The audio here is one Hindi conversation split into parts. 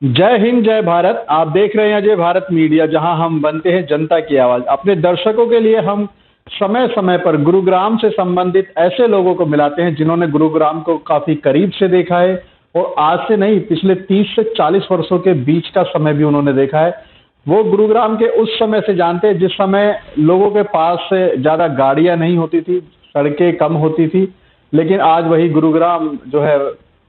जय हिंद जय भारत। आप देख रहे हैं अजय भारत मीडिया, जहां हम बनते हैं जनता की आवाज। अपने दर्शकों के लिए हम समय समय पर गुरुग्राम से संबंधित ऐसे लोगों को मिलाते हैं जिन्होंने गुरुग्राम को काफी करीब से देखा है और आज से नहीं, पिछले 30 से 40 वर्षों के बीच का समय भी उन्होंने देखा है। वो गुरुग्राम के उस समय से जानते हैं जिस समय लोगों के पास से ज्यादा गाड़ियां नहीं होती थी, सड़कें कम होती थी। लेकिन आज वही गुरुग्राम जो है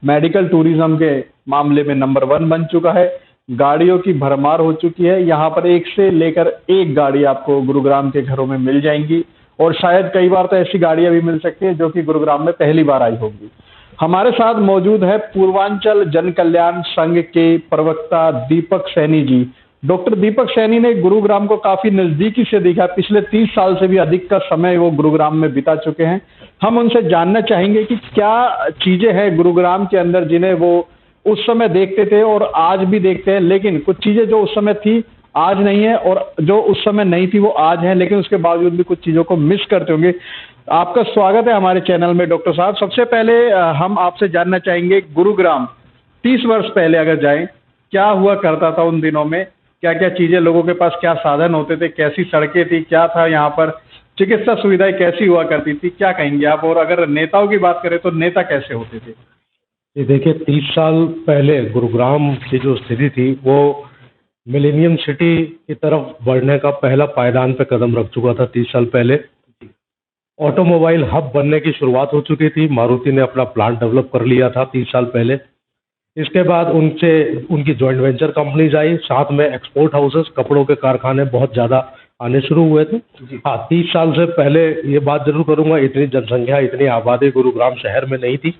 मेडिकल टूरिज्म के मामले में नंबर 1 बन चुका है। गाड़ियों की भरमार हो चुकी है। यहाँ पर एक से लेकर एक गाड़ी आपको गुरुग्राम के घरों में मिल जाएंगी और शायद कई बार तो ऐसी गाड़ियां भी मिल सकती हैं जो कि गुरुग्राम में पहली बार आई होंगी। हमारे साथ मौजूद है पूर्वांचल जन कल्याण संघ के प्रवक्ता दीपक सैनी जी। डॉक्टर दीपक सैनी ने गुरुग्राम को काफी नजदीकी से देखा। पिछले 30 साल से भी अधिक का समय वो गुरुग्राम में बिता चुके हैं। हम उनसे जानना चाहेंगे कि क्या चीजें हैं गुरुग्राम के अंदर जिन्हें वो उस समय देखते थे और आज भी देखते हैं, लेकिन कुछ चीजें जो उस समय थी आज नहीं है और जो उस समय नहीं थी वो आज है, लेकिन उसके बावजूद भी कुछ चीजों को मिस करते होंगे। आपका स्वागत है हमारे चैनल में डॉक्टर साहब। सबसे पहले हम आपसे जानना चाहेंगे, गुरुग्राम 30 वर्ष पहले अगर जाएं, क्या हुआ करता था उन दिनों में? क्या क्या चीजें, लोगों के पास क्या साधन होते थे, कैसी सड़कें थी, क्या था यहाँ पर, चिकित्सा सुविधाएं कैसी हुआ करती थी, क्या कहेंगे आप? और अगर नेताओं की बात करें तो नेता कैसे होते थे? ये देखिए, 30 साल पहले गुरुग्राम की जो स्थिति थी वो मिलेनियम सिटी की तरफ बढ़ने का पहला पायदान पे कदम रख चुका था। 30 साल पहले ऑटोमोबाइल हब बनने की शुरुआत हो चुकी थी। मारुति ने अपना प्लांट डेवलप कर लिया था 30 साल पहले। इसके बाद उनसे उनकी जॉइंट वेंचर कंपनीज आई, साथ में एक्सपोर्ट हाउसेस, कपड़ों के कारखाने बहुत ज़्यादा आने शुरू हुए थे। हाँ, 30 साल से पहले ये बात जरूर करूँगा, इतनी जनसंख्या, इतनी आबादी गुरुग्राम शहर में नहीं थी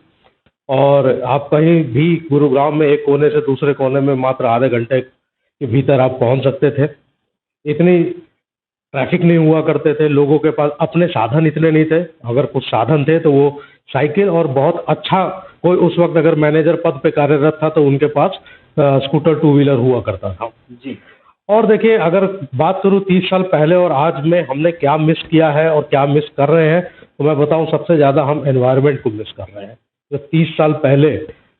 और आप कहीं भी गुरुग्राम में एक कोने से दूसरे कोने में मात्र आधे घंटे के भीतर आप पहुंच सकते थे। इतनी ट्रैफिक नहीं हुआ करते थे, लोगों के पास अपने साधन इतने नहीं थे। अगर कुछ साधन थे तो वो साइकिल, और बहुत अच्छा कोई उस वक्त अगर मैनेजर पद पे कार्यरत था तो उनके पास स्कूटर, टू व्हीलर हुआ करता था जी। और देखिए, अगर बात करूँ 30 साल पहले और आज में हमने क्या मिस किया है और क्या मिस कर रहे हैं, तो मैं बताऊं सबसे ज़्यादा हम एनवायरनमेंट को मिस कर रहे हैं। जो 30 साल पहले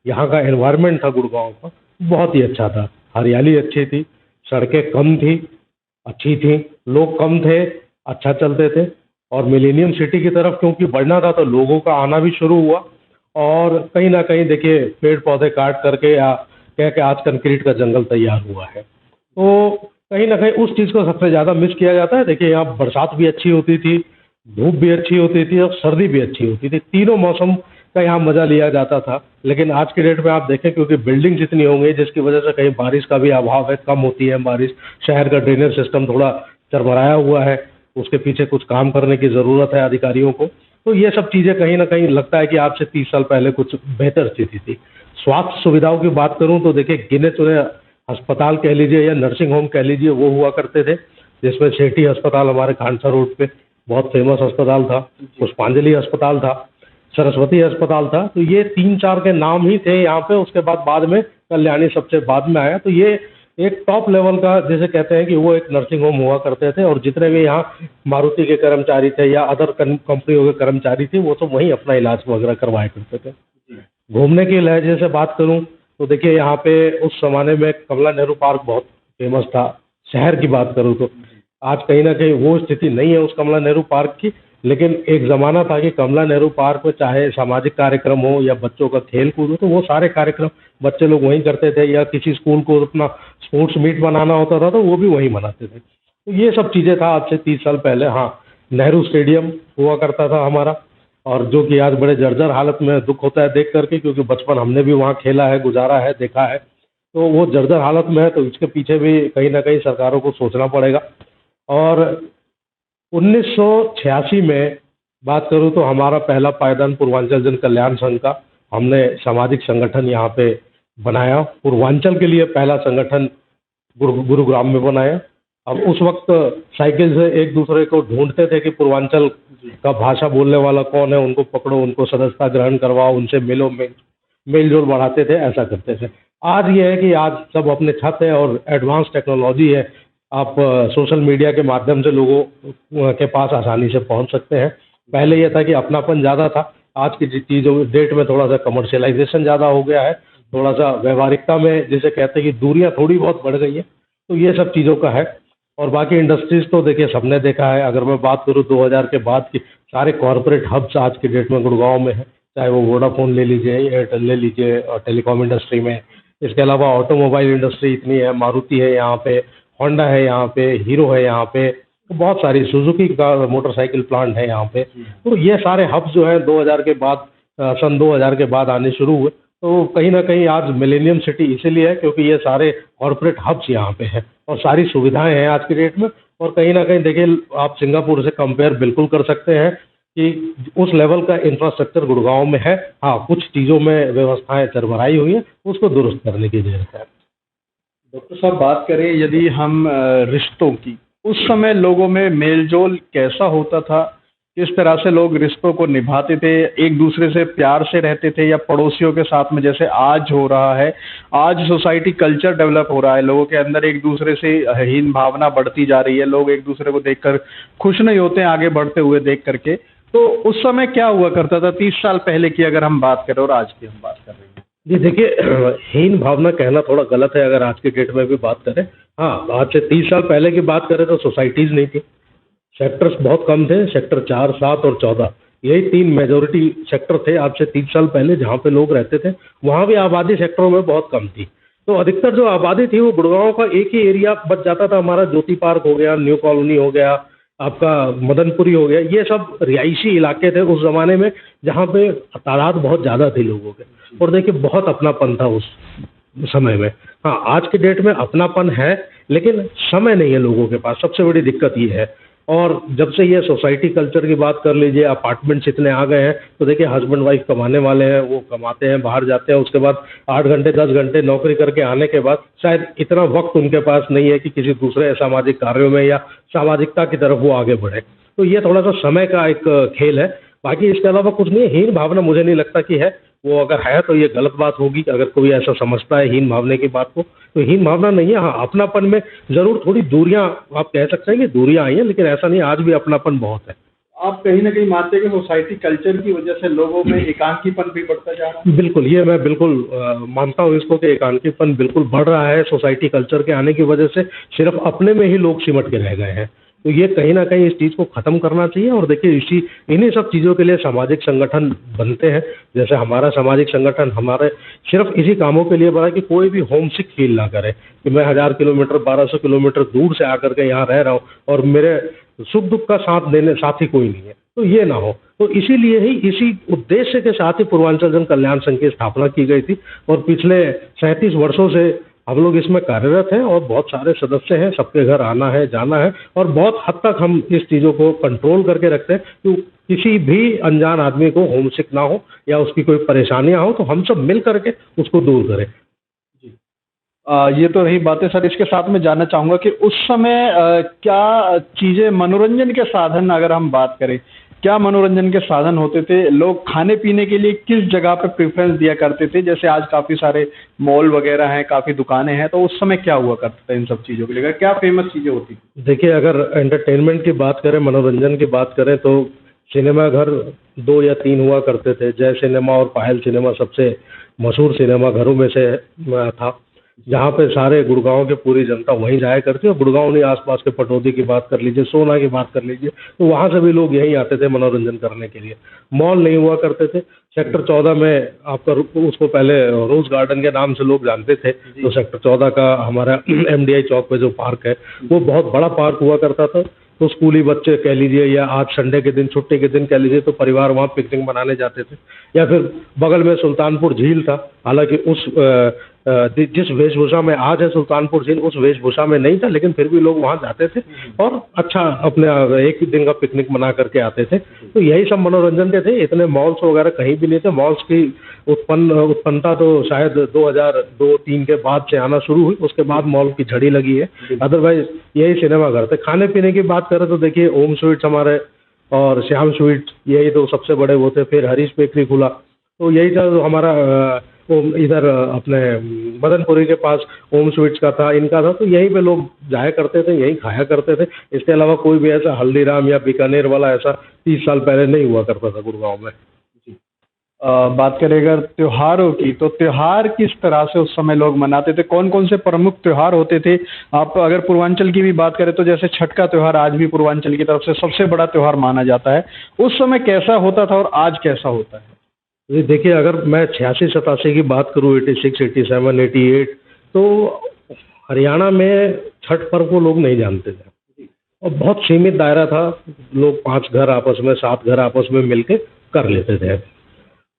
यहाँ का एनवायरनमेंट था गुड़गांव का, बहुत ही अच्छा था। हरियाली अच्छी थी, सड़कें कम थी, अच्छी थी, लोग कम थे, अच्छा चलते थे। और मिलेनियम सिटी की तरफ क्योंकि बढ़ना था तो लोगों का आना भी शुरू हुआ और कहीं ना कहीं देखिए पेड़ पौधे काट करके या कह के आज कंक्रीट का जंगल तैयार हुआ है। तो कहीं ना कहीं उस चीज़ को सबसे ज़्यादा मिस किया जाता है। देखिए, यहाँ बरसात भी अच्छी होती थी, धूप भी अच्छी होती थी और सर्दी भी अच्छी होती थी। तीनों मौसम का यहाँ मज़ा लिया जाता था। लेकिन आज की डेट में आप देखें, क्योंकि बिल्डिंग्स इतनी हो गई जिसकी वजह से कहीं बारिश का भी अभाव है, कम होती है बारिश। शहर का ड्रेनेज सिस्टम थोड़ा चरमराया हुआ है, उसके पीछे कुछ काम करने की ज़रूरत है अधिकारियों को। तो ये सब चीज़ें कहीं ना कहीं लगता है कि आज से 30 साल पहले कुछ बेहतर स्थिति थी। स्वास्थ्य सुविधाओं की बात करूँ तो देखिए, गिने चुने अस्पताल कह लीजिए या नर्सिंग होम कह लीजिए, वो हुआ करते थे, जिसमें सेठी अस्पताल हमारे खानसा रोड पे बहुत फेमस अस्पताल था, पुष्पांजलि अस्पताल था, सरस्वती अस्पताल था। तो ये 3-4 के नाम ही थे यहाँ पे। उसके बाद में कल्याणी सबसे बाद में आया। तो ये एक टॉप लेवल का, जैसे कहते हैं कि वो एक नर्सिंग होम हुआ करते थे और जितने भी यहाँ मारुति के कर्मचारी थे या अदर कंपनियों के कर्मचारी थे वो तो वहीं अपना इलाज वगैरह करवाया करते थे। घूमने के लहजे से बात करूँ तो देखिए, यहाँ पे उस जमाने में कमला नेहरू पार्क बहुत फेमस था। शहर की बात करूँ तो आज कहीं ना कहीं वो स्थिति नहीं है उस कमला नेहरू पार्क की। लेकिन एक ज़माना था कि कमला नेहरू पार्क में चाहे सामाजिक कार्यक्रम हो या बच्चों का खेल कूद हो, तो वो सारे कार्यक्रम बच्चे लोग वहीं करते थे। या किसी स्कूल को अपना स्पोर्ट्स मीट मनाना होता था तो वो भी वहीं मनाते थे। तो ये सब चीज़ें था आज से 30 साल पहले। हाँ, नेहरू स्टेडियम हुआ करता था हमारा, और जो कि आज बड़े जर्जर हालत में, दुख होता है देख करके, क्योंकि बचपन हमने भी वहाँ खेला है, गुजारा है, देखा है। तो वो जर्जर हालत में है, तो इसके पीछे भी कहीं ना कहीं सरकारों को सोचना पड़ेगा। और 1986 में बात करूं तो हमारा पहला पायदान पूर्वांचल जन कल्याण संघ का, हमने सामाजिक संगठन यहाँ पे बनाया। पूर्वांचल के लिए पहला संगठन गुरुग्राम में बनाया। अब उस वक्त साइकिल से एक दूसरे को ढूंढते थे कि पूर्वांचल का भाषा बोलने वाला कौन है, उनको पकड़ो, उनको सदस्यता ग्रहण करवाओ, उनसे मिलो, मेल जोल बढ़ाते थे, ऐसा करते थे। आज ये है कि आज सब अपने छत है और एडवांस टेक्नोलॉजी है। आप सोशल मीडिया के माध्यम से लोगों के पास आसानी से पहुंच सकते हैं। पहले यह था कि अपनापन ज़्यादा था, आज की चीज़ों डेट में थोड़ा सा कमर्शियलाइजेशन ज़्यादा हो गया है। थोड़ा सा व्यवहारिकता में जिसे कहते हैं कि दूरियां थोड़ी बहुत बढ़ गई है, तो ये सब चीज़ों का है। और बाकी इंडस्ट्रीज तो देखिए सबने देखा है। अगर मैं बात करूँ 2000 के बाद की, सारे कॉरपोरेट हब्स आज की डेट में गुड़गांव में है, चाहे वो वोडाफोन ले लीजिए, एयरटेल ले लीजिए, और टेलीकॉम इंडस्ट्री में। इसके अलावा ऑटोमोबाइल इंडस्ट्री इतनी है, मारुति है यहाँ पे, होंडा है यहाँ पे, हीरो है यहाँ पे, तो बहुत सारी सुजुकी का मोटरसाइकिल प्लांट है यहाँ पे। तो ये सारे हब्स जो है 2000 के बाद, सन 2000 के बाद आने शुरू हुए। तो कहीं ना कहीं आज मिलेनियम सिटी इसीलिए है क्योंकि ये सारे कॉरपोरेट हब्स यहाँ पे हैं और सारी सुविधाएं हैं आज की डेट में। और कहीं ना कहीं देखिए, आप सिंगापुर से कंपेयर बिल्कुल कर सकते हैं कि उस लेवल का इंफ्रास्ट्रक्चर गुड़गांव में है। हाँ, कुछ चीज़ों में व्यवस्थाएं चरमराई हुई हैं, उसको दुरुस्त करने की जरूरत है। डॉक्टर साहब, बात करें यदि हम रिश्तों की, उस समय लोगों में मेलजोल कैसा होता था? किस तरह से लोग रिश्तों को निभाते थे? एक दूसरे से प्यार से रहते थे या पड़ोसियों के साथ में जैसे आज हो रहा है? आज सोसाइटी कल्चर डेवलप हो रहा है, लोगों के अंदर एक दूसरे से हीन भावना बढ़ती जा रही है, लोग एक दूसरे को देखकर खुश नहीं होते हैं आगे बढ़ते हुए देख करके। तो उस समय क्या हुआ करता था 30 साल पहले की अगर हम बात करें और आज की हम बात कर रहे हैं? जी देखिए, हीन भावना कहना थोड़ा गलत है अगर आज की डेट में भी बात करें। हाँ, आज से 30 साल पहले की बात करें तो सोसाइटीज़ नहीं थी, सेक्टर्स बहुत कम थे। सेक्टर 4, 7 और 14, यही 3 मेजोरिटी सेक्टर थे आज से 30 साल पहले जहाँ पे लोग रहते थे। वहाँ भी आबादी सेक्टरों में बहुत कम थी, तो अधिकतर जो आबादी थी वो गुड़गांव का एक ही एरिया बच जाता था। हमारा ज्योति पार्क हो गया, न्यू कॉलोनी हो गया, आपका मदनपुरी हो गया, ये सब रिहायशी इलाके थे उस ज़माने में जहाँ पे तादाद बहुत ज़्यादा थी लोगों के। और देखिए, बहुत अपनापन था उस समय में। हाँ, आज की डेट में अपनापन है लेकिन समय नहीं है लोगों के पास, सबसे बड़ी दिक्कत ये है। और जब से ये सोसाइटी कल्चर की बात कर लीजिए, अपार्टमेंट्स इतने आ गए हैं, तो देखिए हस्बैंड वाइफ कमाने वाले हैं, वो कमाते हैं, बाहर जाते हैं, उसके बाद 8 घंटे 10 घंटे नौकरी करके आने के बाद शायद इतना वक्त उनके पास नहीं है कि किसी दूसरे सामाजिक कार्यों में या सामाजिकता की तरफ वो आगे बढ़े। तो ये थोड़ा सा समय का एक खेल है, बाकी इसके अलावा कुछ नहीं है। हीन भावना मुझे नहीं लगता कि है, वो अगर है तो ये गलत बात होगी। अगर कोई ऐसा समझता है हीन भावना की बात को, तो हीन भावना नहीं है। हाँ, अपनापन में जरूर थोड़ी दूरियां, आप कह सकते हैं कि दूरियां आई हैं, लेकिन ऐसा नहीं, आज भी अपनापन बहुत है। आप कहीं ना कहीं मानते हैं कि सोसाइटी कल्चर की वजह से लोगों में एकांकीपन भी बढ़ता जा रहा है? बिल्कुल, ये मैं बिल्कुल मानता हूँ इसको कि एकांकीपन बिल्कुल बढ़ रहा है सोसाइटी कल्चर के आने की वजह से। सिर्फ अपने में ही लोग सिमट के रह गए हैं, तो ये कहीं ना कहीं इस चीज़ को ख़त्म करना चाहिए। और देखिए, इन्हीं सब चीज़ों के लिए सामाजिक संगठन बनते हैं। जैसे हमारा सामाजिक संगठन हमारे सिर्फ इसी कामों के लिए बना कि कोई भी होमसिक फील ना करे कि मैं 1000 किलोमीटर 1200 किलोमीटर दूर से आकर के यहाँ रह रहा हूँ और मेरे सुख दुख का साथ देने साथी कोई नहीं है, तो ये ना हो। तो इसीलिए ही, इसी उद्देश्य के साथ ही पूर्वांचल जन कल्याण संघ की स्थापना की गई थी। और पिछले 37 वर्षों से हम लोग इसमें कार्यरत हैं और बहुत सारे सदस्य हैं, सबके घर आना है, जाना है, और बहुत हद तक हम इस चीज़ों को कंट्रोल करके रखते हैं कि किसी भी अनजान आदमी को होमसिक ना हो या उसकी कोई परेशानियां हो तो हम सब मिल करके उसको दूर करें। ये तो रही बातें सर। इसके साथ में जानना चाहूँगा कि उस समय क्या चीज़ें, मनोरंजन के साधन अगर हम बात करें, क्या मनोरंजन के साधन होते थे? लोग खाने पीने के लिए किस जगह पे प्रेफरेंस दिया करते थे? जैसे आज काफ़ी सारे मॉल वगैरह हैं, काफ़ी दुकानें हैं, तो उस समय क्या हुआ करता था इन सब चीज़ों के लिए? क्या फेमस चीज़ें होती थी? देखिए, अगर एंटरटेनमेंट की बात करें, मनोरंजन की बात करें, तो सिनेमा घर 2 या 3 हुआ करते थे। जय सिनेमा और पायल सिनेमा सबसे मशहूर सिनेमा घरों में से था, जहाँ पे सारे गुड़गांव के पूरी जनता वहीं जाया करती है। और गुड़गांव नहीं, आसपास के पटौदी की बात कर लीजिए, सोना की बात कर लीजिए, तो वहाँ से भी लोग यहीं आते थे मनोरंजन करने के लिए। मॉल नहीं हुआ करते थे। सेक्टर 14 में आपका, उसको पहले रोज गार्डन के नाम से लोग जानते थे, तो सेक्टर 14 का हमारा MDI चौक पे जो पार्क है, वो बहुत बड़ा पार्क हुआ करता था। तो स्कूली बच्चे कह लीजिए, या आज संडे के दिन, छुट्टी के दिन कह लीजिए, तो परिवार वहाँ पिकनिक मनाने जाते थे। या फिर बगल में सुल्तानपुर झील था, हालांकि उस जिस वेशभूषा में आज है सुल्तानपुर झील, उस वेशभूषा में नहीं था, लेकिन फिर भी लोग वहाँ जाते थे और अच्छा अपने एक दिन का पिकनिक मना करके आते थे। तो यही सब मनोरंजन के थे। इतने मॉल्स वगैरह कहीं भी नहीं थे। मॉल्स की उत्पन्नता तो शायद 2002-3 के बाद से आना शुरू हुई, उसके बाद मॉल की झड़ी लगी है। अदरवाइज यही सिनेमा घर थे। खाने पीने की बात करें तो देखिए, ओम स्वीट्स हमारे और श्याम स्वीट्स, यही तो सबसे बड़े वो थे। फिर हरीश बेकरी खुला, तो यही था जो हमारा इधर अपने मदनपुरी के पास ओम स्वीट्स का था, इनका था। तो यहीं पे लोग जाया करते थे, यहीं खाया करते थे। इसके अलावा कोई भी ऐसा हल्दीराम या बीकानेर वाला ऐसा 30 साल पहले नहीं हुआ करता था गुड़गांव में। बात करें अगर त्योहारों की, तो त्योहार किस तरह से उस समय लोग मनाते थे? कौन कौन से प्रमुख त्योहार होते थे? आप अगर पूर्वांचल की भी बात करें तो जैसे छठ का त्योहार आज भी पूर्वांचल की तरफ से सबसे बड़ा त्योहार माना जाता है। उस समय कैसा होता था और आज कैसा होता है? ये देखिए, अगर मैं 86-87 की बात करूँ, 86, 87, 88, तो हरियाणा में छठ पर्व को लोग नहीं जानते थे और बहुत सीमित दायरा था। लोग 5 घर आपस में, 7 घर आपस में मिलके कर लेते थे।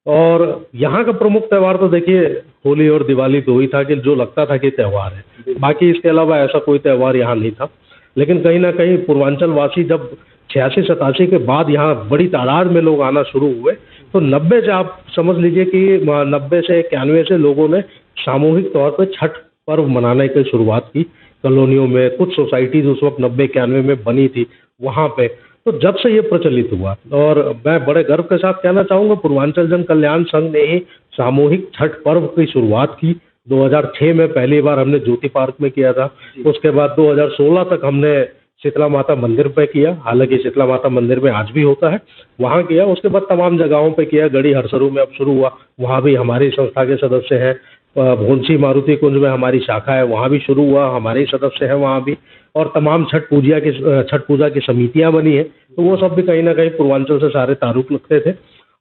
और यहाँ का प्रमुख त्योहार तो देखिए होली और दिवाली 2 ही था कि जो लगता था कि त्योहार है। बाकी इसके अलावा ऐसा कोई त्योहार यहाँ नहीं था। लेकिन कहीं न कहीं पूर्वांचल वासी जब 86-87 के बाद यहाँ बड़ी तादाद में लोग आना शुरू हुए, तो 90 से आप समझ लीजिए कि 90 से 91 से लोगों ने सामूहिक तौर पे छठ पर्व मनाने की शुरुआत की। कॉलोनियों में कुछ सोसाइटीज़ उस वक़्त 90-91 में बनी थी, वहाँ पे। तो जब से ये प्रचलित हुआ, और मैं बड़े गर्व के साथ कहना चाहूँगा, पूर्वांचल जन कल्याण संघ ने ही सामूहिक छठ पर्व की शुरुआत की। 2006 में पहली बार हमने ज्योति पार्क में किया था। उसके बाद 2016 तक हमने शीतला माता मंदिर पे किया। हालांकि शीतला माता मंदिर में आज भी होता है, वहाँ किया। उसके बाद तमाम जगहों पे किया। गढ़ी हरसरू में अब शुरू हुआ, वहाँ भी हमारी संस्था के सदस्य हैं। भोंसी मारुति कुंज में हमारी शाखा है, वहाँ भी शुरू हुआ, हमारे ही सदस्य हैं वहाँ भी। और तमाम छठ पूजा की समितियाँ बनी हैं, तो वो सब भी कहीं ना कहीं पूर्वांचल से सारे ताल्लुक रखते थे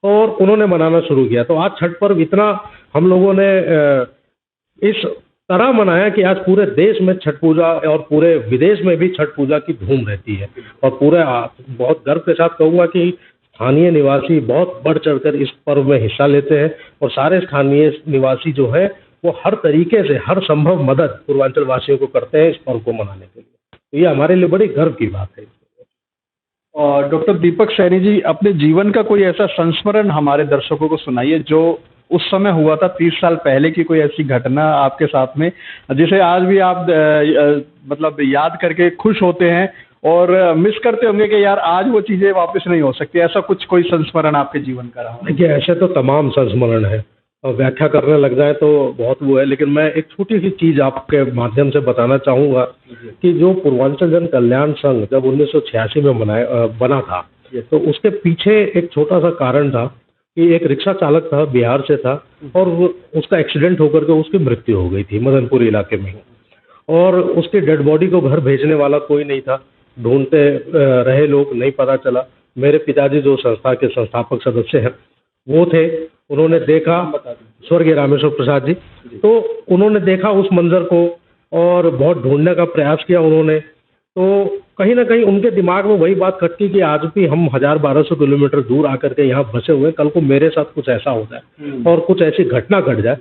और उन्होंने मनाना शुरू किया। तो आज छठ पर्व इतना हम लोगों ने इस तरह मनाया कि आज पूरे देश में छठ पूजा और पूरे विदेश में भी छठ पूजा की धूम रहती है। और पूरे बहुत गर्व के साथ कहूँगा कि स्थानीय निवासी बहुत बढ़ चढ़कर इस पर्व में हिस्सा लेते हैं और सारे स्थानीय निवासी जो है वो हर तरीके से हर संभव मदद पूर्वांचल वासियों को करते हैं इस पर्व को मनाने के लिए। तो ये हमारे लिए बड़ी गर्व की बात है। और डॉक्टर दीपक सैनी जी, अपने जीवन का कोई ऐसा संस्मरण हमारे दर्शकों को सुनाइए जो उस समय हुआ था, 30 साल पहले की कोई ऐसी घटना आपके साथ में जिसे आज भी आप मतलब याद करके खुश होते हैं और मिस करते होंगे कि यार आज वो चीज़ें वापस नहीं हो सकती। ऐसा कुछ कोई संस्मरण आपके जीवन का रहा? देखिए, ऐसे तो तमाम संस्मरण है और व्याख्या करने लग जाए तो बहुत वो है, लेकिन मैं एक छोटी सी चीज़ आपके माध्यम से बताना चाहूँगा कि जो पूर्वांचल जन कल्याण संघ जब 1986 में बना था, तो उसके पीछे एक छोटा सा कारण था कि एक रिक्शा चालक था, बिहार से था, और उसका एक्सीडेंट होकर के उसकी मृत्यु हो गई थी मदनपुर इलाके में। और उसकी डेड बॉडी को घर भेजने वाला कोई नहीं था, ढूंढते रहे लोग, नहीं पता चला। मेरे पिताजी जो संस्था के संस्थापक सदस्य हैं वो थे, उन्होंने देखा, स्वर्गीय रामेश्वर प्रसाद जी, तो उन्होंने देखा उस मंजर को और बहुत ढूंढने का प्रयास किया उन्होंने। तो कहीं ना कहीं उनके दिमाग में वही बात खटकी कि आज भी हम 1000-1200 किलोमीटर दूर आकर के यहाँ बसे हुए, कल को मेरे साथ कुछ ऐसा हो जाए और कुछ ऐसी घटना घट जाए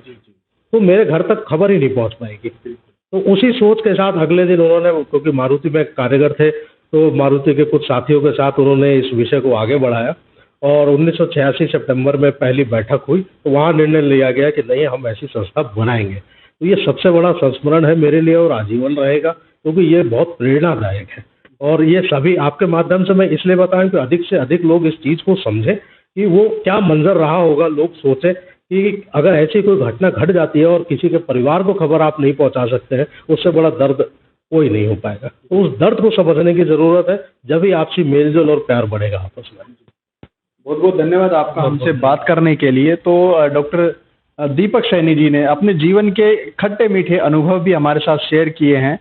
तो मेरे घर तक खबर ही नहीं पहुँच पाएगी। तो उसी सोच के साथ अगले दिन उन्होंने, क्योंकि मारुति में कार्यगर थे, तो मारुति के कुछ साथियों के साथ उन्होंने इस विषय को आगे बढ़ाया और 1986 सितंबर में पहली बैठक हुई। तो वहाँ निर्णय लिया गया कि नहीं, हम ऐसी संस्था बनाएंगे। तो ये सबसे बड़ा संस्मरण है मेरे लिए और आजीवन रहेगा, क्योंकि ये बहुत प्रेरणादायक है। और ये सभी आपके माध्यम से मैं इसलिए बताऊं कि अधिक से अधिक लोग इस चीज़ को समझें कि वो क्या मंजर रहा होगा। लोग सोचें कि अगर ऐसी कोई घटना घट जाती है और किसी के परिवार को खबर आप नहीं पहुंचा सकते हैं, उससे बड़ा दर्द कोई नहीं हो पाएगा। तो उस दर्द को समझने की ज़रूरत है, जब ही आपसी मेलजोल और प्यार बढ़ेगा आपस में। बहुत बहुत धन्यवाद आपका हमसे बात करने के लिए। तो डॉक्टर दीपक सैनी जी ने अपने जीवन के खट्टे मीठे अनुभव भी हमारे साथ शेयर किए हैं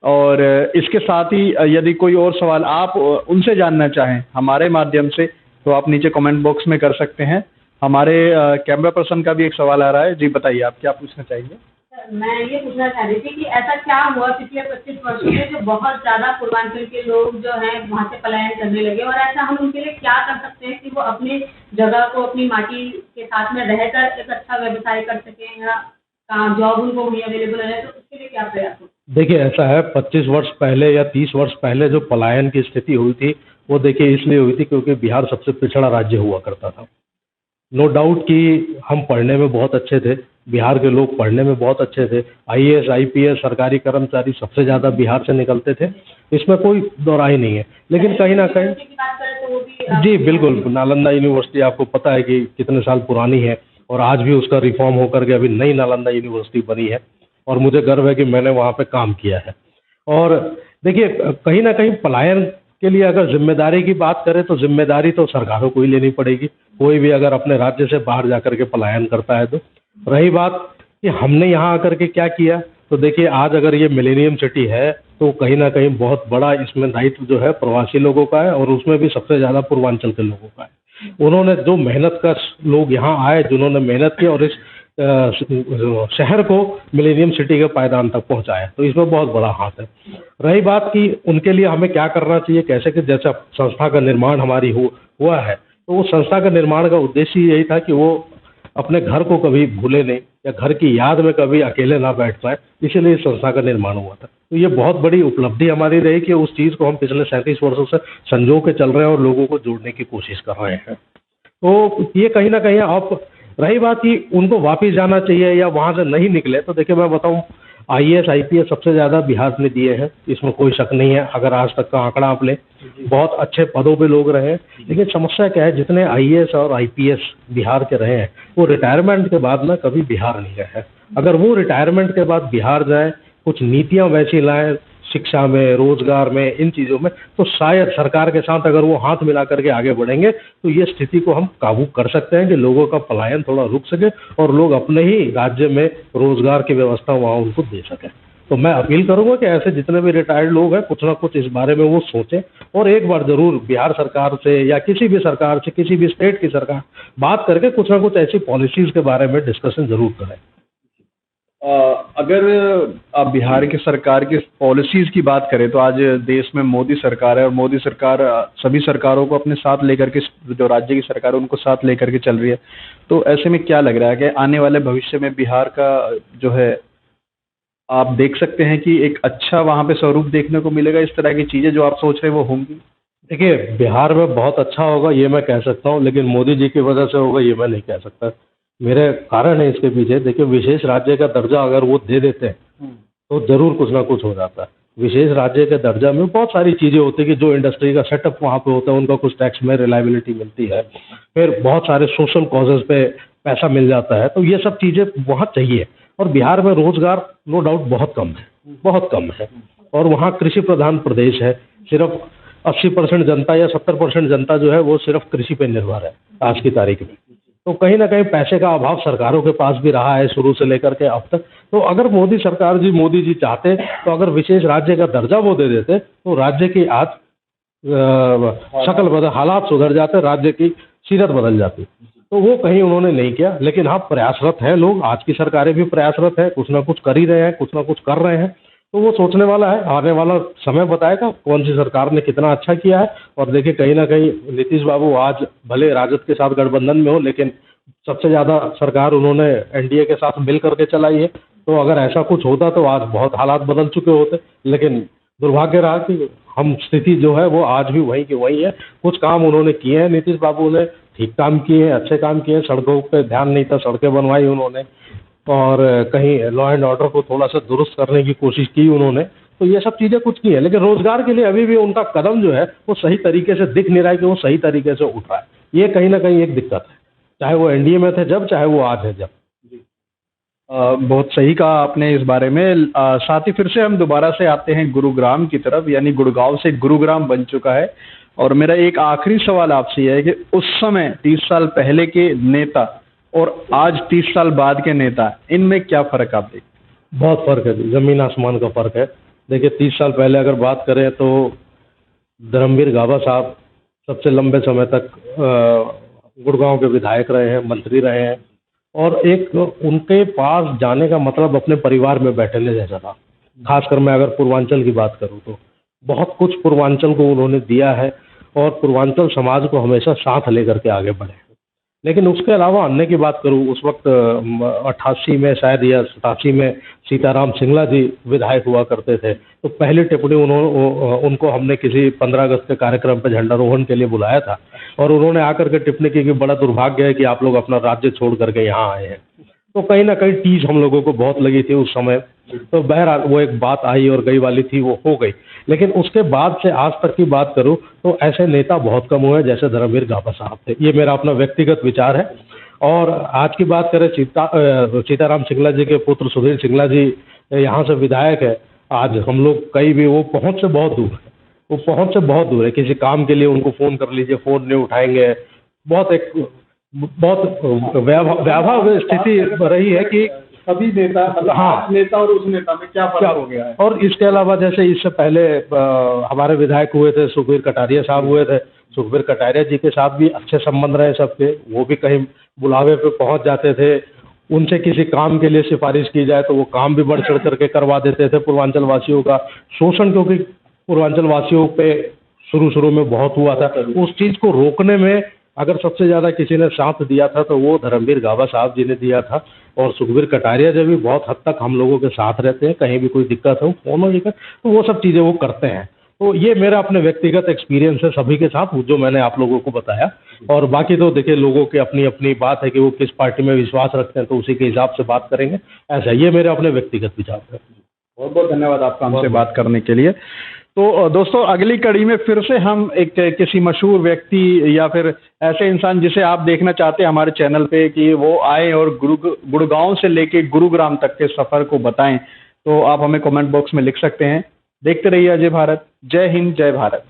और इसके साथ ही यदि कोई और सवाल आप उनसे जानना चाहें हमारे माध्यम से तो आप नीचे कमेंट बॉक्स में कर सकते हैं। हमारे कैमरा पर्सन का भी एक सवाल आ रहा है। जी बताइए, आप क्या पूछना चाहेंगे? मैं ये पूछना चाह रही थी कि ऐसा क्या हुआ पिछले 25 वर्षों में जो बहुत ज़्यादा पूर्वांचल के लोग जो हैं वहाँ से पलायन करने लगे, और ऐसा हम उनके लिए क्या कर सकते हैं कि वो अपनी जगह को, अपनी माटी के साथ में रहकर एक अच्छा व्यवसाय कर सकें या जॉब उनको वहीं अवेलेबल है, तो उसके लिए क्या प्रयास हो? देखिए, ऐसा है, 25 वर्ष पहले या 30 वर्ष पहले जो पलायन की स्थिति हुई थी वो देखिए इसलिए हुई थी क्योंकि बिहार सबसे पिछड़ा राज्य हुआ करता था। नो डाउट कि हम पढ़ने में बहुत अच्छे थे, बिहार के लोग पढ़ने में बहुत अच्छे थे। आईएएस, आईपीएस, सरकारी कर्मचारी सबसे ज़्यादा बिहार से निकलते थे, इसमें कोई दोराही नहीं है। लेकिन कहीं ना कहीं जी बिल्कुल, नालंदा यूनिवर्सिटी आपको पता है कि कितने साल पुरानी है और आज भी उसका रिफॉर्म होकर के अभी नई नालंदा यूनिवर्सिटी बनी है और मुझे गर्व है कि मैंने वहाँ पे काम किया है। और देखिए, कहीं ना कहीं पलायन के लिए अगर जिम्मेदारी की बात करें तो जिम्मेदारी तो सरकारों को ही लेनी पड़ेगी, कोई भी अगर अपने राज्य से बाहर जाकर के पलायन करता है तो। रही बात कि हमने यहाँ आकर के क्या किया, तो देखिए आज अगर ये मिलेनियम सिटी है तो कहीं ना कहीं बहुत बड़ा इसमें दायित्व जो है प्रवासी लोगों का है, और उसमें भी सबसे ज़्यादा पूर्वांचल के लोगों का है। उन्होंने जो मेहनत कर लोग यहाँ आए, जिन्होंने मेहनत की और इस शहर को मिलेनियम सिटी के पायदान तक पहुंचाया, तो इसमें बहुत बड़ा हाथ है। रही बात कि उनके लिए हमें क्या करना चाहिए, कैसे कि जैसा संस्था का निर्माण हमारी हुआ है, तो वो संस्था का निर्माण का उद्देश्य यही था कि वो अपने घर को कभी भूले नहीं या घर की याद में कभी अकेले ना बैठ पाए, इसीलिए इस संस्था का निर्माण हुआ था। तो ये बहुत बड़ी उपलब्धि हमारी रही कि उस चीज़ को हम पिछले 37 वर्षों से संजो के चल रहे हैं और लोगों को जोड़ने की कोशिश कर रहे हैं। तो ये कहीं ना कहीं आप, रही बात कि उनको वापस जाना चाहिए या वहाँ से नहीं निकले, तो देखिए मैं बताऊँ IAS IPS सबसे ज़्यादा बिहार ने दिए हैं, इसमें कोई शक नहीं है। अगर आज तक का आंकड़ा आप लें, बहुत अच्छे पदों पे लोग रहे हैं, लेकिन समस्या क्या है, जितने IAS और IPS बिहार के रहे हैं वो रिटायरमेंट के बाद ना कभी बिहार नहीं गए हैं। अगर वो रिटायरमेंट के बाद बिहार जाए, कुछ नीतियाँ वैसी लाएँ शिक्षा में, रोजगार में, इन चीज़ों में, तो शायद सरकार के साथ अगर वो हाथ मिला करके आगे बढ़ेंगे तो ये स्थिति को हम काबू कर सकते हैं कि लोगों का पलायन थोड़ा रुक सके और लोग अपने ही राज्य में रोजगार की व्यवस्था वहाँ उनको दे सकें। तो मैं अपील करूंगा कि ऐसे जितने भी रिटायर्ड लोग हैं कुछ ना कुछ इस बारे में वो सोचें और एक बार जरूर बिहार सरकार से या किसी भी सरकार से, किसी भी स्टेट की सरकार बात करके कुछ ना कुछ ऐसी पॉलिसीज के बारे में डिस्कशन जरूर करें। अगर आप बिहार की सरकार की पॉलिसीज की बात करें तो आज देश में मोदी सरकार है और मोदी सरकार सभी सरकारों को अपने साथ लेकर के, जो राज्य की सरकार है उनको साथ लेकर के चल रही है। तो ऐसे में क्या लग रहा है कि आने वाले भविष्य में बिहार का जो है आप देख सकते हैं कि एक अच्छा वहाँ पे स्वरूप देखने को मिलेगा, इस तरह की चीज़ें जो आप सोच रहे हैं वो होंगी? देखिए बिहार में बहुत अच्छा होगा ये मैं कह सकता हूँ, लेकिन मोदी जी की वजह से होगा ये मैं नहीं कह सकता। मेरे कारण है इसके पीछे। देखिए विशेष राज्य का दर्जा अगर वो दे देते हैं तो जरूर कुछ ना कुछ हो जाता है। विशेष राज्य के दर्जा में बहुत सारी चीज़ें होती है कि जो इंडस्ट्री का सेटअप वहाँ पे होता है उनका कुछ टैक्स में रिलायबिलिटी मिलती है, फिर बहुत सारे सोशल कॉजेज पे पैसा मिल जाता है, तो ये सब चीज़ें वहाँ चाहिए। और बिहार में रोजगार नो डाउट बहुत कम है, बहुत कम है, और वहाँ कृषि प्रधान प्रदेश है। सिर्फ 80% जनता या 70% जनता जो है वो सिर्फ कृषि पे निर्भर है आज की तारीख में। तो कहीं ना कहीं पैसे का अभाव सरकारों के पास भी रहा है शुरू से लेकर के अब तक। तो अगर मोदी जी चाहते तो अगर विशेष राज्य का दर्जा वो दे देते तो राज्य की आज हालात सुधर जाते, राज्य की सीरत बदल जाती। तो वो कहीं उन्होंने नहीं किया, लेकिन हाँ प्रयासरत हैं लोग, आज की सरकारें भी प्रयासरत है, कुछ ना कुछ कर ही रहे हैं, कुछ ना कुछ कर रहे हैं। तो वो सोचने वाला है, आने वाला समय बताएगा कौन सी सरकार ने कितना अच्छा किया है। और देखिए कहीं ना कहीं नीतीश बाबू आज भले राजद के साथ गठबंधन में हो, लेकिन सबसे ज़्यादा सरकार उन्होंने NDA के साथ मिल करके चलाई है। तो अगर ऐसा कुछ होता तो आज बहुत हालात बदल चुके होते, लेकिन दुर्भाग्य रहा कि हम स्थिति जो है वो आज भी वहीं की वहीं है। कुछ काम उन्होंने किए हैं, नीतीश बाबू ने ठीक काम किए हैं, अच्छे काम किए हैं। सड़कों पे ध्यान नहीं था, सड़कें बनवाई उन्होंने, और कहीं लॉ एंड ऑर्डर को थोड़ा सा दुरुस्त करने की कोशिश की उन्होंने। तो ये सब चीज़ें कुछ की है, लेकिन रोजगार के लिए अभी भी उनका कदम जो है वो सही तरीके से दिख नहीं रहा है कि वो सही तरीके से उठ रहा है। ये कहीं ना कहीं एक दिक्कत है, चाहे वो NDA में थे जब, चाहे वो आज है जब। बहुत सही कहा आपने इस बारे में। साथ ही फिर से हम दोबारा से आते हैं गुरुग्राम की तरफ, यानी गुड़गांव से गुरुग्राम बन चुका है। और मेरा एक आखिरी सवाल आपसे यह है कि उस समय 30 साल पहले के नेता और आज 30 साल बाद के नेता, इनमें क्या फ़र्क आप देखते? बहुत फ़र्क है, ज़मीन आसमान का फ़र्क है। देखिए 30 साल पहले अगर बात करें तो धर्मवीर गाबा साहब सबसे लंबे समय तक गुड़गांव के विधायक रहे हैं, मंत्री रहे हैं, और एक उनके पास जाने का मतलब अपने परिवार में बैठने जैसा था। खासकर मैं अगर पूर्वांचल की बात करूं तो बहुत कुछ पूर्वांचल को उन्होंने दिया है और पूर्वांचल समाज को हमेशा साथ लेकर के आगे बढ़े। लेकिन उसके अलावा अन्य की बात करूं, उस वक्त 88 में शायद या 87 में सीताराम सिंगला जी विधायक हुआ करते थे। तो पहली टिप्पणी उनको हमने किसी 15 अगस्त के कार्यक्रम पर झंडारोहण के लिए बुलाया था, और उन्होंने आकर के टिप्पणी की कि बड़ा दुर्भाग्य है कि आप लोग अपना राज्य छोड़ करके यहाँ आए हैं। तो कहीं ना कहीं टीस हम लोगों को बहुत लगी थी उस समय। तो बहरहाल वो एक बात आई और गई वाली थी, वो हो गई। लेकिन उसके बाद से आज तक की बात करूं तो ऐसे नेता बहुत कम हुए जैसे धर्मवीर गाबा साहब थे। ये मेरा अपना व्यक्तिगत विचार है। और आज की बात करें, सीताराम सिंगला जी के पुत्र सुधीर सिंगला जी यहाँ से विधायक है। आज हम लोग कहीं भी, वो पहुँच से बहुत दूर है, वो पहुंच से बहुत दूर है। किसी काम के लिए उनको फ़ोन कर लीजिए, फ़ोन नहीं उठाएंगे। बहुत वैभव स्थिति रही है कि सभी नेता, मतलब हाँ, नेता और उस नेता में क्या फर्क हो गया है। और इसके अलावा जैसे इससे पहले हमारे विधायक हुए थे, सुखबीर कटारिया साहब हुए थे। सुखबीर कटारिया जी के साथ भी अच्छे संबंध रहे सबके। वो भी कहीं बुलावे पे पहुंच जाते थे, उनसे किसी काम के लिए सिफारिश की जाए तो वो काम भी बढ़ चढ़ करके करवा देते थे। पूर्वांचल वासियों का शोषण क्योंकि पूर्वांचल वासियों पे शुरू में बहुत हुआ था, उस चीज़ को रोकने में अगर सबसे ज़्यादा किसी ने साथ दिया था तो वो धर्मवीर गाबा साहब जी ने दिया था। और सुखबीर कटारिया जी भी बहुत हद तक हम लोगों के साथ रहते हैं, कहीं भी कोई दिक्कत हो फोन हो दिक्कत, तो वो सब चीज़ें वो करते हैं। तो ये मेरा अपने व्यक्तिगत एक्सपीरियंस है सभी के साथ, जो मैंने आप लोगों को बताया। और बाकी तो देखिए, लोगों की अपनी अपनी बात है कि वो किस पार्टी में विश्वास रखते हैं, तो उसी के हिसाब से बात करेंगे। ऐसा ये मेरे अपने व्यक्तिगत विचार है। बहुत बहुत धन्यवाद आपका हमसे बात करने के लिए। तो दोस्तों, अगली कड़ी में फिर से हम एक किसी मशहूर व्यक्ति या फिर ऐसे इंसान जिसे आप देखना चाहते हैं हमारे चैनल पे कि वो आए और गुड़गांव से लेके गुरुग्राम तक के सफ़र को बताएं, तो आप हमें कमेंट बॉक्स में लिख सकते हैं। देखते रहिए अजय भारत। जय हिंद, जय भारत।